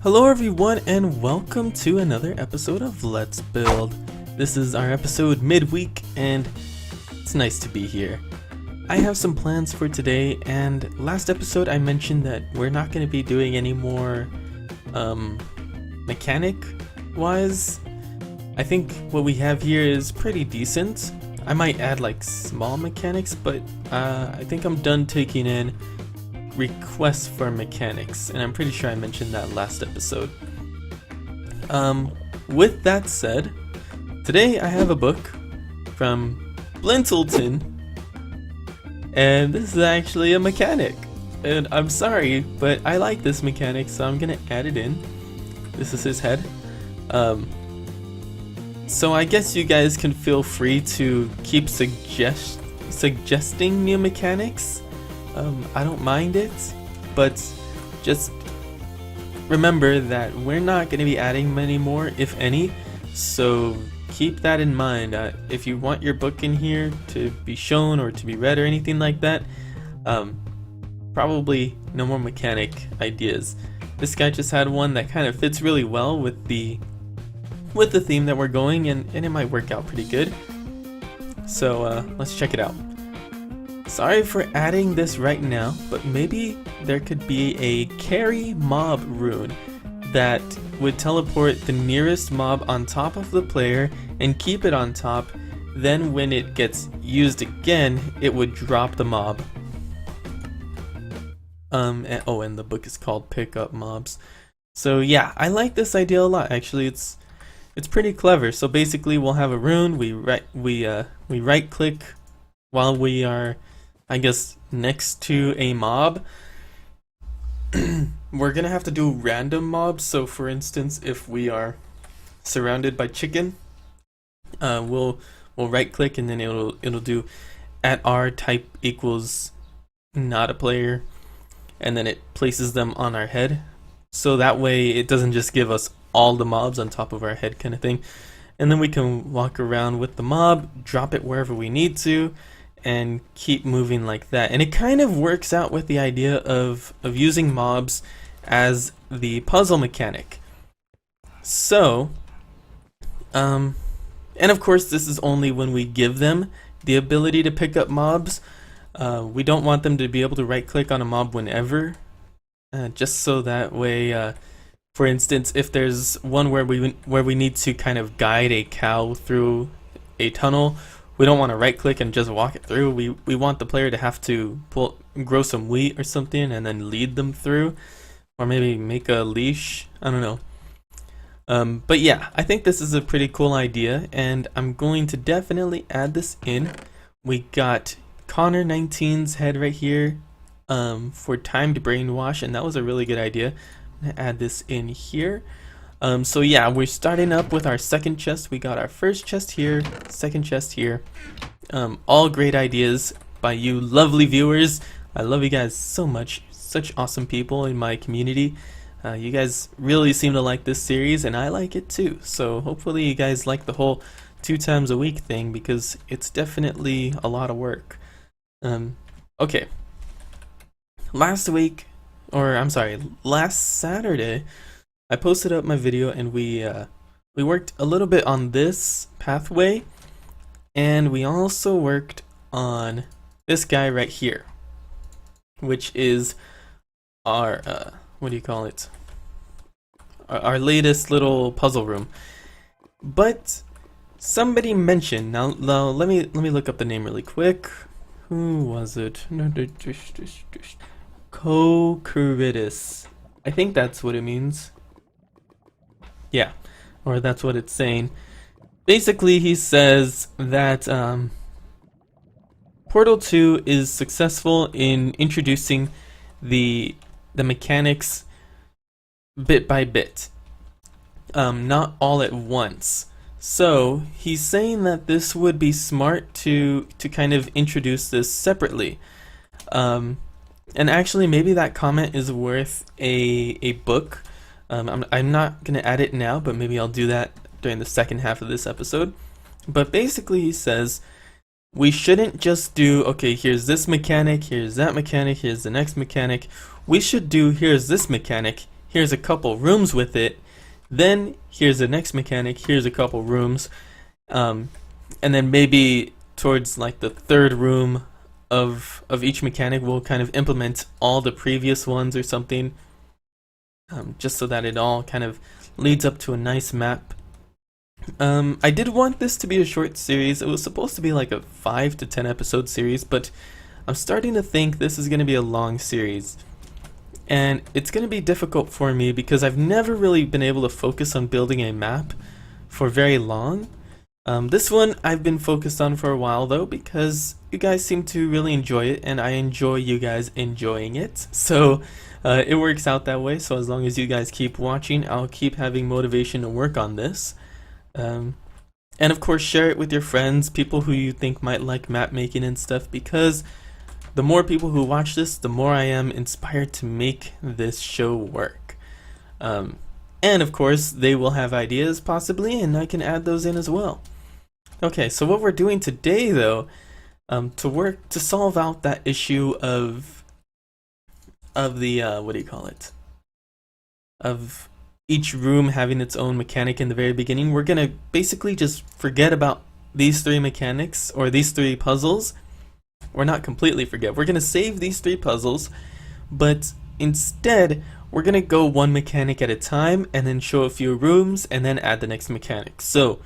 Hello everyone and welcome to another episode of Let's Build. This is our episode midweek and it's nice to be here. I have some plans for today, and last episode I mentioned that we're not going to be doing any more mechanic wise. I think what we have here is pretty decent. I might add like small mechanics, but I think I'm done taking in requests for mechanics, and I'm pretty sure I mentioned that last episode. With that said, today I have a book from Blintleton, and this is actually a mechanic, and I'm sorry, but I like this mechanic, so I'm gonna add it in. This is his head. So I guess you guys can feel free to keep suggesting new mechanics. I don't mind it, but just remember that we're not going to be adding many more, if any, so keep that in mind. If you want your book in here to be shown or to be read or anything like that, probably no more mechanic ideas. This guy just had one that kind of fits really well with the theme that we're going, and it might work out pretty good. So let's check it out. Sorry for adding this right now, but maybe there could be a carry mob rune that would teleport the nearest mob on top of the player and keep it on top. Then when it gets used again, it would drop the mob. And the book is called Pick Up Mobs. So yeah, I like this idea a lot. Actually, it's pretty clever. So basically, we'll have a rune. We right click while we are, I guess, next to a mob. We're gonna have to do random mobs. So for instance, if we are surrounded by chicken, we'll right click and then it'll do @r type equals not a player, and then it places them on our head. So that way it doesn't just give us all the mobs on top of our head kind of thing. And then we can walk around with the mob, drop it wherever we need to, and keep moving like that. And it kind of works out with the idea of using mobs as the puzzle mechanic. So, and of course this is only when we give them the ability to pick up mobs. We don't want them to be able to right click on a mob whenever, just so that way, for instance, if there's one where we need to kind of guide a cow through a tunnel, we don't want to right click and just walk it through. We want the player to have to grow some wheat or something and then lead them through, or maybe make a leash. I don't know. But yeah, I think this is a pretty cool idea, and I'm going to definitely add this in. We got Connor 19's head right here for timed brainwash, and that was a really good idea. I'm gonna add this in here. So yeah, we're starting up with our second chest. We got our first chest here, second chest here. All great ideas by you lovely viewers. I love you guys so much. Such awesome people in my community. You guys really seem to like this series, and I like it too. So hopefully you guys like the whole 2 times a week thing, because it's definitely a lot of work. Okay. Last Saturday, I posted up my video, and we worked a little bit on this pathway, and we also worked on this guy right here, which is our what do you call it? Our latest little puzzle room. But somebody mentioned, now let me look up the name really quick. Who was it? Cocritus. I think that's what it means. Yeah, or that's what it's saying. Basically, he says that Portal 2 is successful in introducing the mechanics bit by bit, not all at once. So he's saying that this would be smart to kind of introduce this separately. And actually, maybe that comment is worth a book. I'm not going to add it now, but maybe I'll do that during the second half of this episode. But basically he says we shouldn't just do, okay, here's this mechanic, here's that mechanic, here's the next mechanic. We should do, here's this mechanic, here's a couple rooms with it. Then here's the next mechanic, here's a couple rooms. And then maybe towards like the third room of each mechanic, we'll kind of implement all the previous ones or something. Just so that it all kind of leads up to a nice map. I did want this to be a short series. It was supposed to be like a 5 to 10 episode series, but I'm starting to think this is going to be a long series. And it's going to be difficult for me because I've never really been able to focus on building a map for very long. This one I've been focused on for a while though, because you guys seem to really enjoy it and I enjoy you guys enjoying it. So it works out that way. So as long as you guys keep watching, I'll keep having motivation to work on this. And of course share it with your friends, people who you think might like map making and stuff, because the more people who watch this, the more I am inspired to make this show work. And of course, they will have ideas possibly, and I can add those in as well. Okay, so what we're doing today though, to solve out that issue of the, of each room having its own mechanic in the very beginning, we're gonna basically just forget about these three mechanics, or these three puzzles. Or not completely forget. We're going to save these three puzzles, but instead we're going to go one mechanic at a time and then show a few rooms and then add the next mechanic. So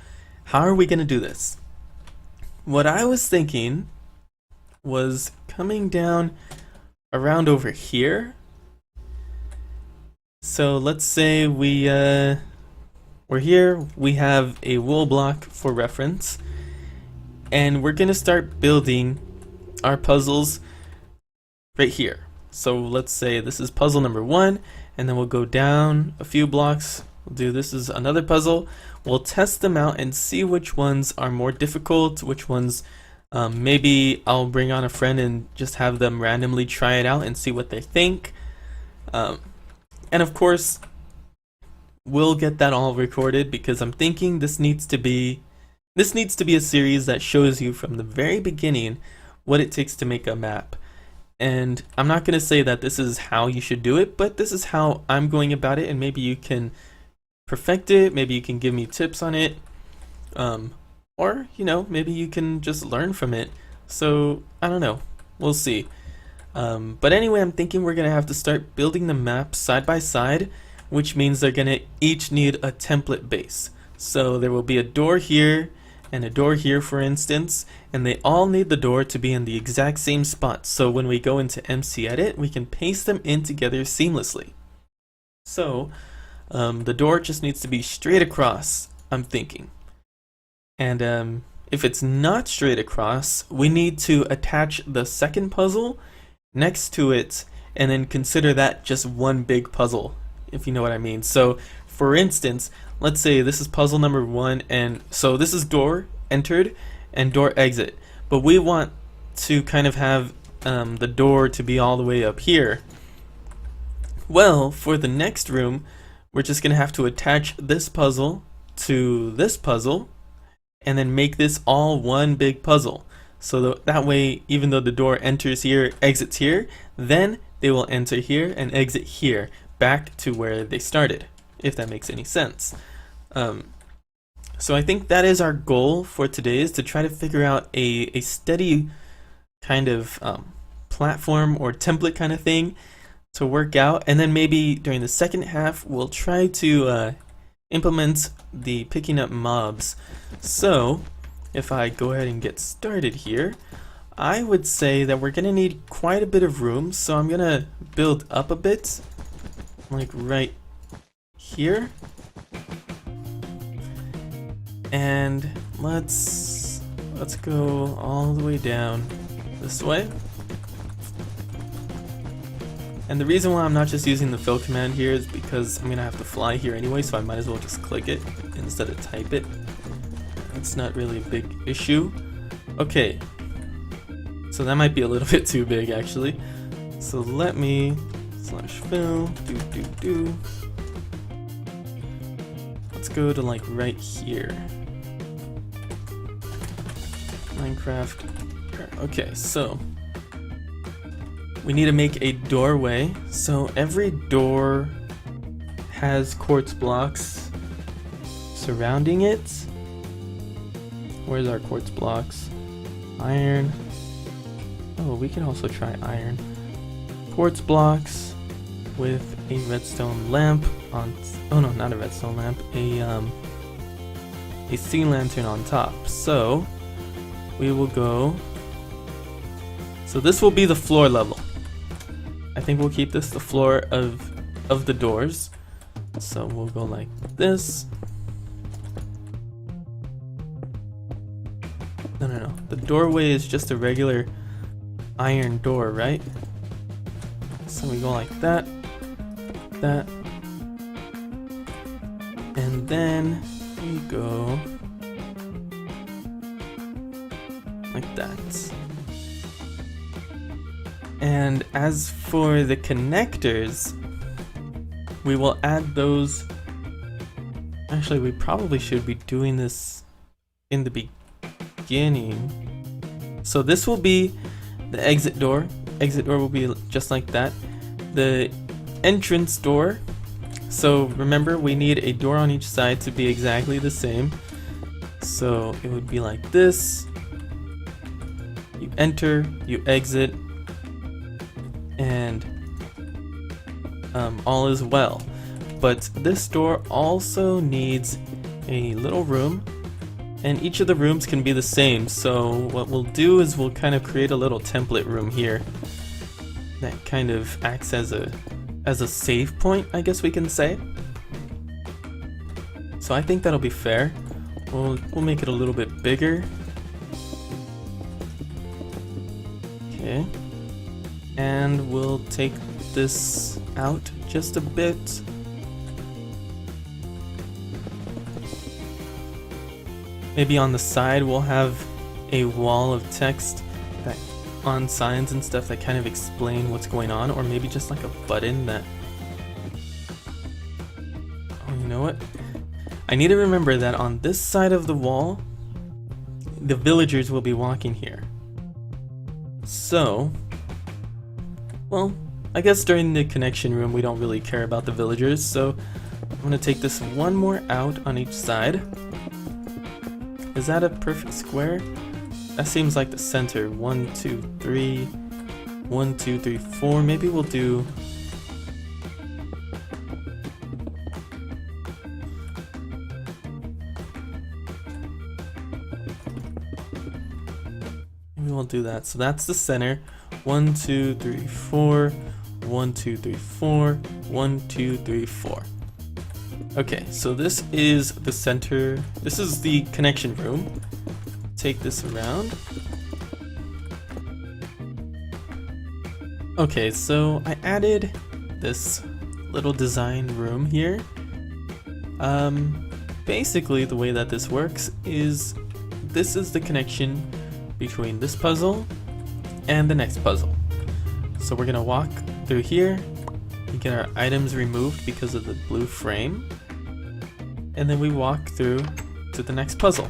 how are we going to do this? What I was thinking was coming down around over here. So let's say we're here, we have a wool block for reference, and we're going to start building our puzzles right here. So let's say this is puzzle number 1, and then we'll go down a few blocks. We'll do this is another puzzle. We'll test them out and see which ones are more difficult, which ones maybe I'll bring on a friend and just have them randomly try it out and see what they think. And of course, we'll get that all recorded, because I'm thinking this needs to be a series that shows you from the very beginning what it takes to make a map. And I'm not going to say that this is how you should do it, but this is how I'm going about it, and maybe you can perfect it, maybe you can give me tips on it, or maybe you can just learn from it. So I don't know, we'll see. But anyway, I'm thinking we're gonna have to start building the map side by side, which means they're gonna each need a template base. So there will be a door here and a door here, for instance, and they all need the door to be in the exact same spot. So when we go into MCEdit, we can paste them in together seamlessly. So the door just needs to be straight across, I'm thinking. And if it's not straight across, we need to attach the second puzzle next to it and then consider that just one big puzzle, if you know what I mean. So for instance, let's say this is puzzle number 1, and so this is door entered and door exit, but we want to kind of have the door to be all the way up here. Well, for the next room, we're just gonna have to attach this puzzle to this puzzle and then make this all one big puzzle. So that way, even though the door enters here, exits here, then they will enter here and exit here, back to where they started, if that makes any sense. So I think that is our goal for today, is to try to figure out a steady kind of platform or template kind of thing to work out, and then maybe during the second half we'll try to implement the picking up mobs. So if I go ahead and get started here, I would say that we're gonna need quite a bit of room, so I'm gonna build up a bit, like right here. And let's go all the way down this way. And the reason why I'm not just using the fill command here is because I'm gonna have to fly here anyway, so I might as well just click it instead of type it. It's not really a big issue. Okay, so that might be a little bit too big actually. So let me /fill, Let's go to like right here. Minecraft. Okay, so we need to make a doorway. So every door has quartz blocks surrounding it. Where's our quartz blocks? Iron. Oh, we can also try iron. Quartz blocks with a redstone lamp on. Oh no, not a redstone lamp. A sea lantern on top. So we will go. So this will be the floor level. I think we'll keep this the floor of the doors. So we'll go like this. No. The doorway is just a regular iron door, right? So we go like that, that, and then we go like that. And as for the connectors, we will add those. Actually, we probably should be doing this in the beginning. So this will be the exit door. Exit door will be just like that. The entrance door. So remember, we need a door on each side to be exactly the same. So it would be like this. You enter, you exit, and all is well. But this door also needs a little room, and each of the rooms can be the same. So what we'll do is we'll kind of create a little template room here that kind of acts as a save point, I guess we can say. So I think that'll be fair. We'll make it a little bit bigger. Okay. And we'll take this out just a bit. Maybe on the side we'll have a wall of text that on signs and stuff that kind of explain what's going on, or maybe just like a button that. Oh, you know what? I need to remember that on this side of the wall, the villagers will be walking here. So, well, I guess during the connection room we don't really care about the villagers, so I'm gonna take this one more out on each side. Is that a perfect square? That seems like the center. 1, 2, 3. 1, 2, 3, 4. Maybe we'll do. Maybe we'll do that. So that's the center. 1, 2, 3, 4. 1, 2, 3, 4. 1, 2, 3, 4. Okay, so this is the center. This is the connection room. Take this around. Okay, so I added this little design room here. Basically the way that this works is this is the connection between this puzzle and the next puzzle. So we're gonna walk through here and get our items removed because of the blue frame. And then we walk through to the next puzzle.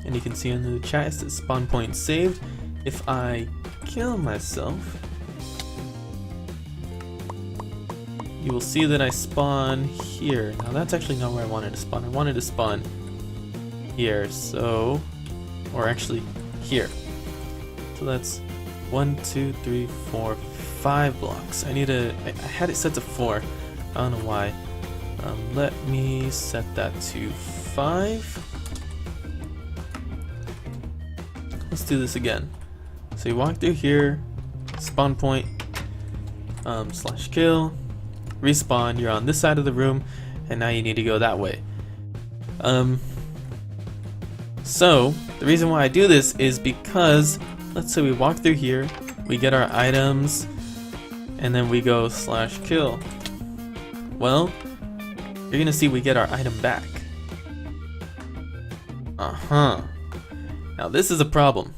And you can see in the chat it says spawn point saved. If I kill myself, you will see that I spawn here. Now that's actually not where I wanted to spawn. I wanted to spawn here, so, or actually here. So that's 1, 2, 3, 4, 5 blocks. I had it set to 4. I don't know why. Let me set that to 5. Let's do this again. So you walk through here, spawn point, slash kill, respawn, you're on this side of the room, and now you need to go that way. So the reason why I do this is because, let's say we walk through here, we get our items, and then we go slash kill. Well, you're gonna see we get our item back. Now this is a problem.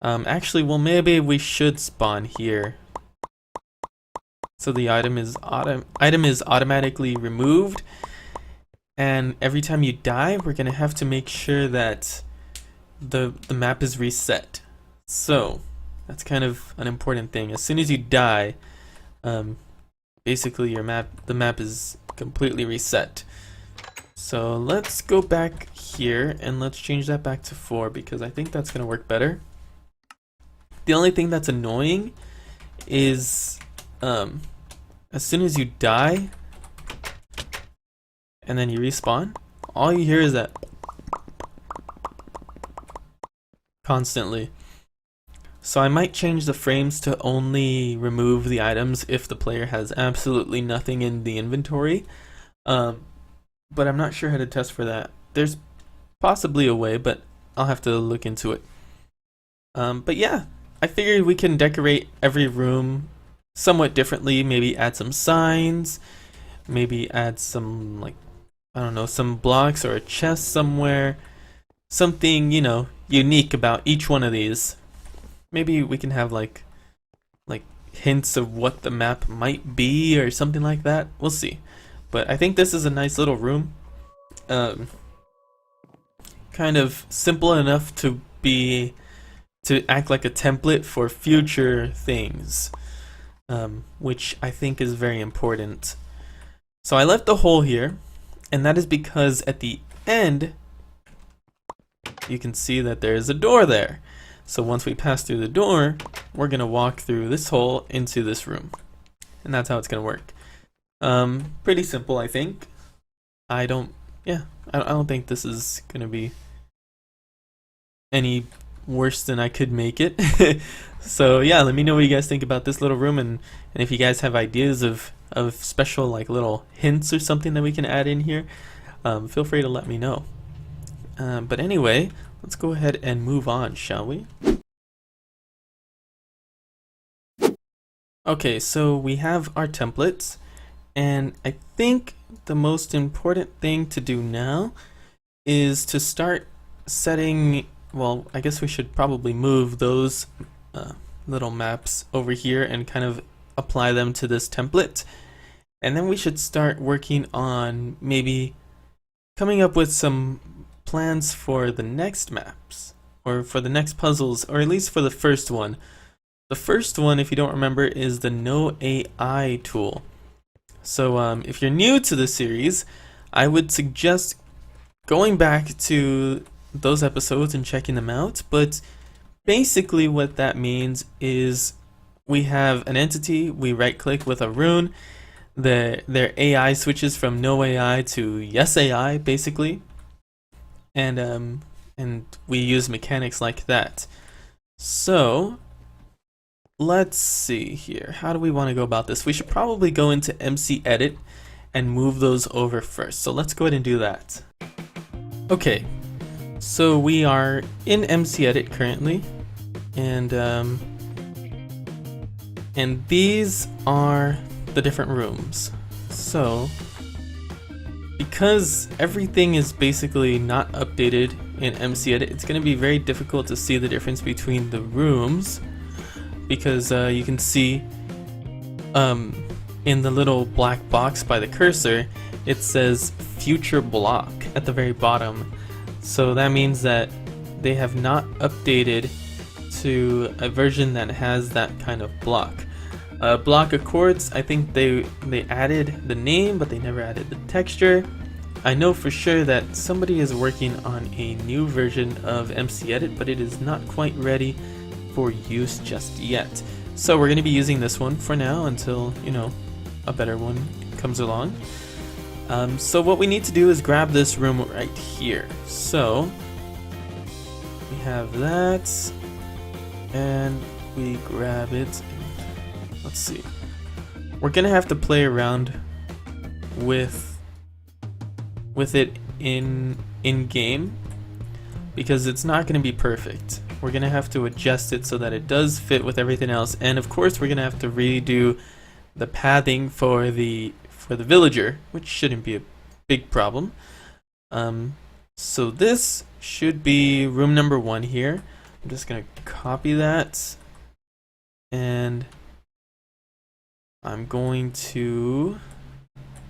Actually, well, maybe we should spawn here. So the item is automatically removed, and every time you die, we're gonna have to make sure that the map is reset. So that's kind of an important thing. As soon as you die, basically the map is completely reset. So let's go back here and let's change that back to 4 because I think that's gonna work better. The only thing that's annoying is as soon as you die and then you respawn, all you hear is that constantly. So I might change the frames to only remove the items if the player has absolutely nothing in the inventory. But I'm not sure how to test for that. There's possibly a way, but I'll have to look into it. But yeah, I figured we can decorate every room somewhat differently. Maybe add some signs, maybe add some, like, I don't know, some blocks or a chest somewhere. Something, you know, unique about each one of these. Maybe we can have like hints of what the map might be or something like that. We'll see. But I think this is a nice little room. Kind of simple enough to act like a template for future things, which I think is very important. So I left the hole here, and that is because at the end you can see that there is a door there. So once we pass through the door, we're gonna walk through this hole into this room, and that's how it's gonna work. Pretty simple, I think. I don't think this is gonna be any worse than I could make it. So yeah, let me know what you guys think about this little room, and if you guys have ideas of special like little hints or something that we can add in here, feel free to let me know. But anyway, let's go ahead and move on, shall we? Okay, so we have our templates, and I think the most important thing to do now is to start setting, well, I guess we should probably move those little maps over here and kind of apply them to this template. And then we should start working on maybe coming up with some plans for the next maps, or for the next puzzles, or at least for the first one. The first one, if you don't remember, is the No AI tool. So if you're new to the series, I would suggest going back to those episodes and checking them out. But basically what that means is we have an entity, we right click with a rune, their AI switches from No AI to Yes AI basically. And we use mechanics like that. So let's see here. How do we want to go about this? We should probably go into MCEdit and move those over first. So let's go ahead and do that. Okay, so we are in MCEdit currently, and these are the different rooms. So because everything is basically not updated in MCEdit, it's going to be very difficult to see the difference between the rooms, because you can see in the little black box by the cursor, it says future block at the very bottom. So that means that they have not updated to a version that has that kind of block. Block Accords, I think they added the name, but they never added the texture. I know for sure that somebody is working on a new version of MCEdit, but it is not quite ready for use just yet. So we're going to be using this one for now until, you know, a better one comes along. So what we need to do is grab this room right here. So we have that, and we grab it. Let's see. We're gonna have to play around with it in game, because it's not gonna be perfect. We're gonna have to adjust it so that it does fit with everything else, and of course we're gonna have to redo the pathing for the villager, which shouldn't be a big problem. So this should be room number 1 here. I'm just gonna copy that, and I'm going to,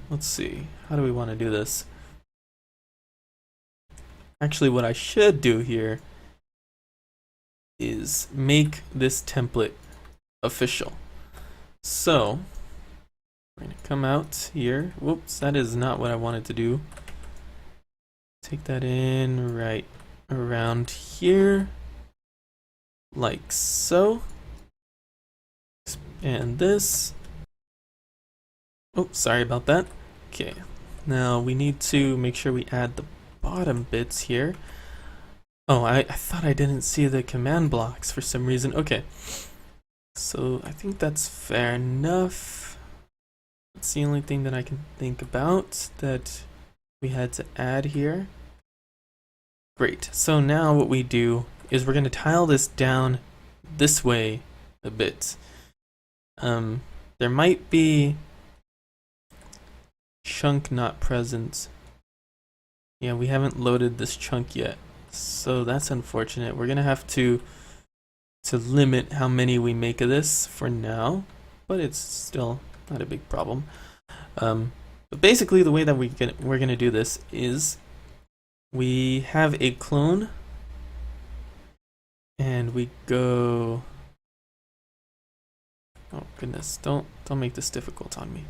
let's see, how do we want to do this? Actually, what I should do here is make this template official. So We're gonna come out here. Whoops, that is not what I wanted to do. Take that in right around here, like so. And this. Oh, sorry about that. Okay, now we need to make sure we add the bottom bits here. Oh, I thought I didn't see the command blocks for some reason. Okay, so I think that's fair enough. That's the only thing that I can think about that we had to add here. Great, so now what we do is we're going to tile this down this way a bit. There might be chunk not present. Yeah, we haven't loaded this chunk yet, so that's unfortunate. We're gonna have to limit how many we make of this for now, but it's still not a big problem. But basically the way that we're gonna do this is we have a clone and we go, oh goodness, don't make this difficult on me.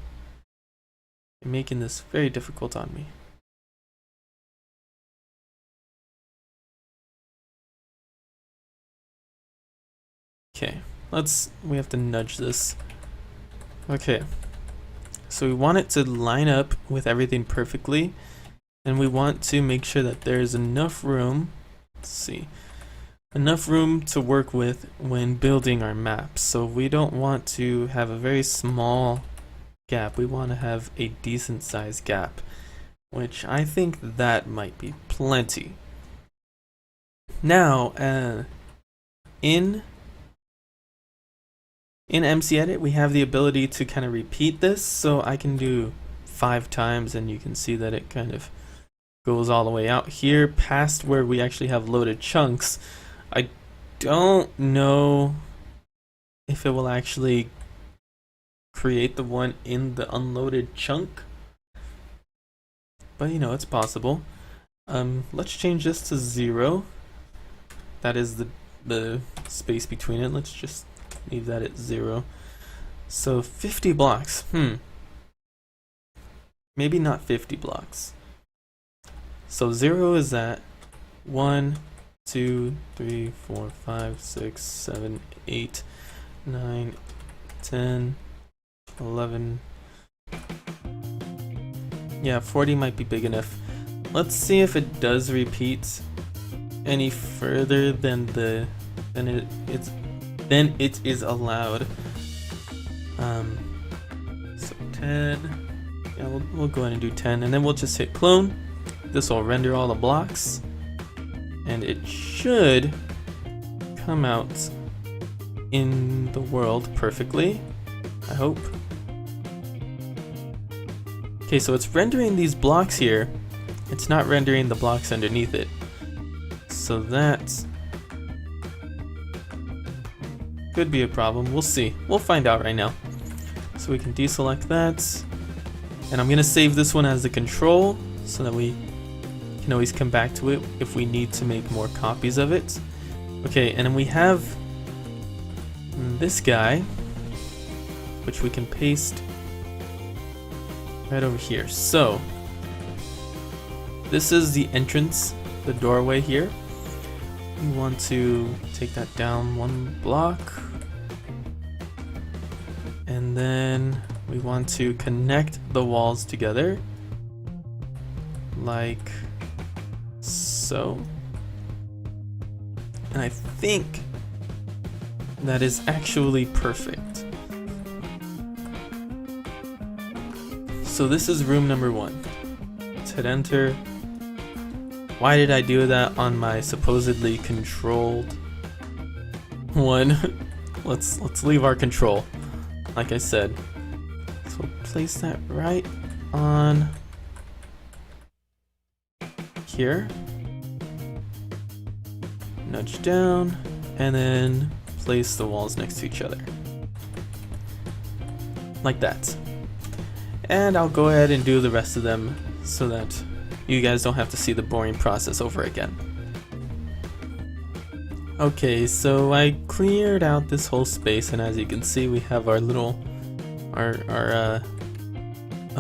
You're making this very difficult on me. Okay, we have to nudge this. Okay, so we want it to line up with everything perfectly, and we want to make sure that there's enough room, let's see, enough room to work with when building our maps. So we don't want to have a very small gap, we want to have a decent sized gap, which I think that might be plenty. Now, in MCEdit, we have the ability to kind of repeat this, so I can do 5 times and you can see that it kind of goes all the way out here past where we actually have loaded chunks. I don't know if it will actually create the one in the unloaded chunk, but you know, it's possible. Let's change this to 0. That is the space between it. Let's just leave that at 0. So 50 blocks. Maybe not 50 blocks. So 0 is at 1, 2, 3, 4, 5, 6, 7, 8, 9, 10, 11. Yeah, 40 might be big enough. Let's see if it does repeat any further than it is allowed. So 10. Yeah, we'll go ahead and do 10, and then we'll just hit clone. This will render all the blocks, and it should come out in the world perfectly, I hope. Okay, so it's rendering these blocks here. It's not rendering the blocks underneath it. So that could be a problem. We'll see. We'll find out right now. So we can deselect that. And I'm going to save this one as the control so that we can always come back to it if we need to make more copies of it. Okay, and then we have this guy, which we can paste right over here. So this is the entrance, the doorway here. We want to take that down 1 block, and then we want to connect the walls together like so. And I think that is actually perfect. So this is room number 1. Let's hit enter. Why did I do that on my supposedly controlled one? Let's leave our control, like I said. So we'll place that right on here. Nudge down, and then place the walls next to each other. Like that. And I'll go ahead and do the rest of them so that you guys don't have to see the boring process over again. Okay, so I cleared out this whole space, and as you can see, we have our little our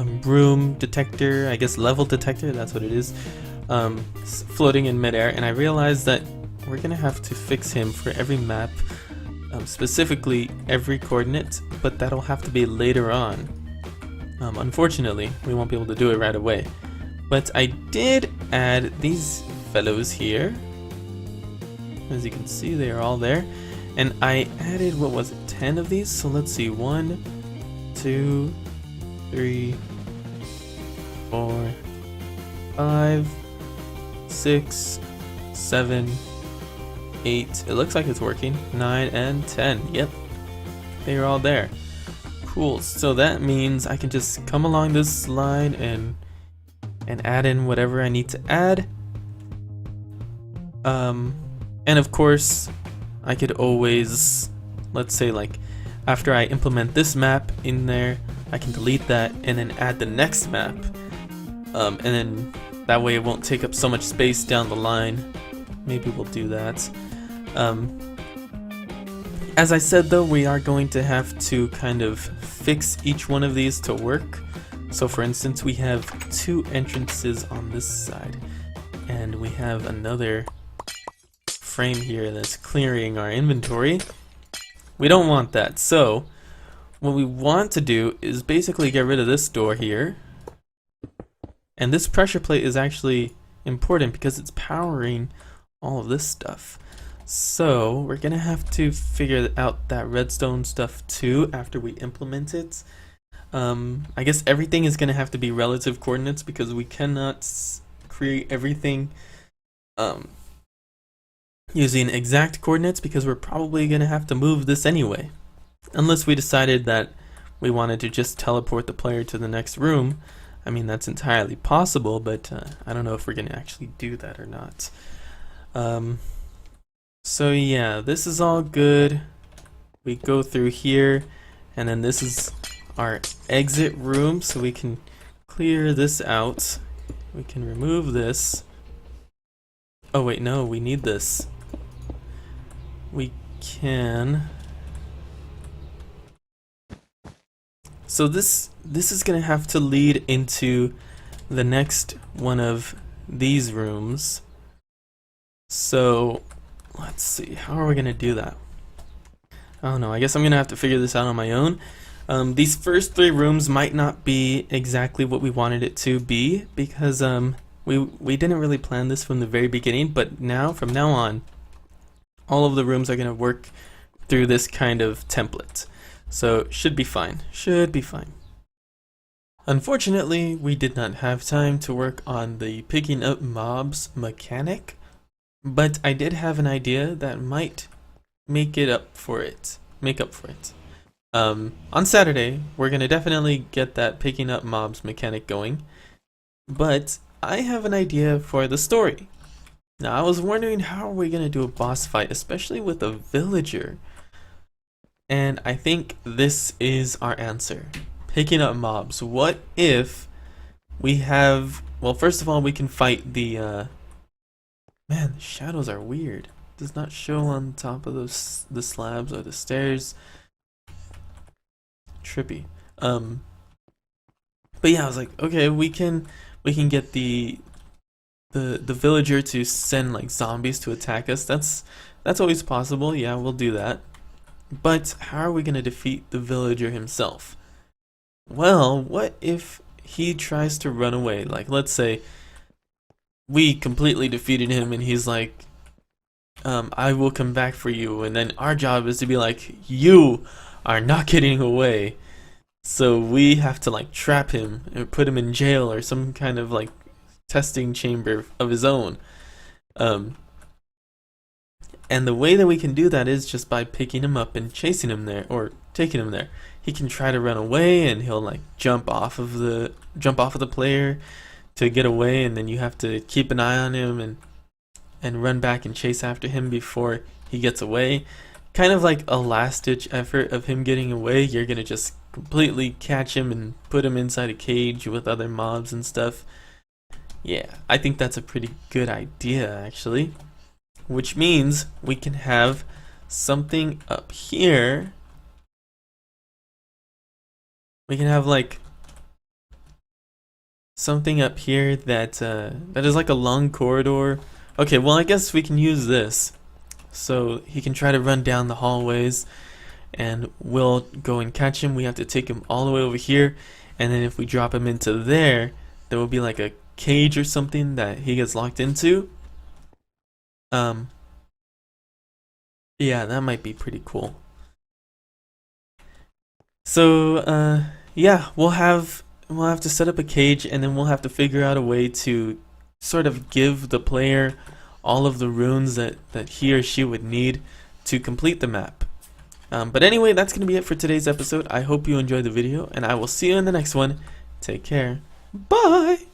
room detector, I guess level detector, that's what it is, floating in midair, and I realized that we're gonna have to fix him for every map, specifically every coordinate, but that'll have to be later on. Unfortunately, we won't be able to do it right away. But I did add these fellows here. As you can see, they are all there. And I added, what was it, 10 of these? So let's see, 1, 2, 3, 4, 5, 6, 7, 8. It looks like it's working. 9 and 10. Yep. They are all there. Cool. So that means I can just come along this line and add in whatever I need to add. And of course, I could always, let's say like after I implement this map in there, I can delete that and then add the next map. And then that way it won't take up so much space down the line. Maybe we'll do that. As I said though, we are going to have to kind of fix each one of these to work. So for instance, we have 2 entrances on this side, and we have another frame here that's clearing our inventory. We don't want that, so what we want to do is basically get rid of this door here. And this pressure plate is actually important because it's powering all of this stuff. So we're gonna have to figure out that redstone stuff too after we implement it. I guess everything is gonna have to be relative coordinates because we cannot create everything using exact coordinates because we're probably gonna have to move this anyway. Unless we decided that we wanted to just teleport the player to the next room. I mean, that's entirely possible, but I don't know if we're gonna actually do that or not. So yeah, this is all good. We go through here, and then this is our exit room, so we can clear this out. We can remove this. Oh wait, no, we need this. We can. So this is gonna have to lead into the next one of these rooms. So let's see, how are we gonna do that? I don't know, I guess I'm gonna have to figure this out on my own. These first 3 rooms might not be exactly what we wanted it to be because we didn't really plan this from the very beginning, but now, from now on, all of the rooms are gonna work through this kind of template. So should be fine, should be fine. Unfortunately, we did not have time to work on the picking up mobs mechanic, but I did have an idea that might make up for it. On Saturday, we're gonna definitely get that picking up mobs mechanic going, but I have an idea for the story. Now, I was wondering, how are we gonna do a boss fight, especially with a villager? And I think this is our answer. Picking up mobs. What if we have, well, first of all, we can fight the, man, the shadows are weird. Does not show on top of the slabs or the stairs. Trippy. But yeah, I was like, okay, we can get the villager to send like zombies to attack us. That's always possible. Yeah, we'll do that. But how are we gonna defeat the villager himself? Well, what if he tries to run away? Like, let's say we completely defeated him and he's like, I will come back for you, and then our job is to be like, you are not getting away. So we have to like trap him and put him in jail or some kind of like testing chamber of his own. And the way that we can do that is just by picking him up and chasing him there, or taking him there. He can try to run away and he'll like jump off of the player to get away, and then you have to keep an eye on him and run back and chase after him before he gets away. Kind of like a last-ditch effort of him getting away. You're gonna just completely catch him and put him inside a cage with other mobs and stuff. Yeah, I think that's a pretty good idea, actually. Which means we can have something up here. We can have like something up here that that is like a long corridor. Okay, well I guess we can use this. So he can try to run down the hallways and we'll go and catch him. We have to take him all the way over here, and then if we drop him into there, there will be like a cage or something that he gets locked into. Yeah, that might be pretty cool. So yeah, we'll have to set up a cage, and then we'll have to figure out a way to sort of give the player all of the runes that he or she would need to complete the map. But anyway, that's going to be it for today's episode. I hope you enjoyed the video, and I will see you in the next one. Take care. Bye!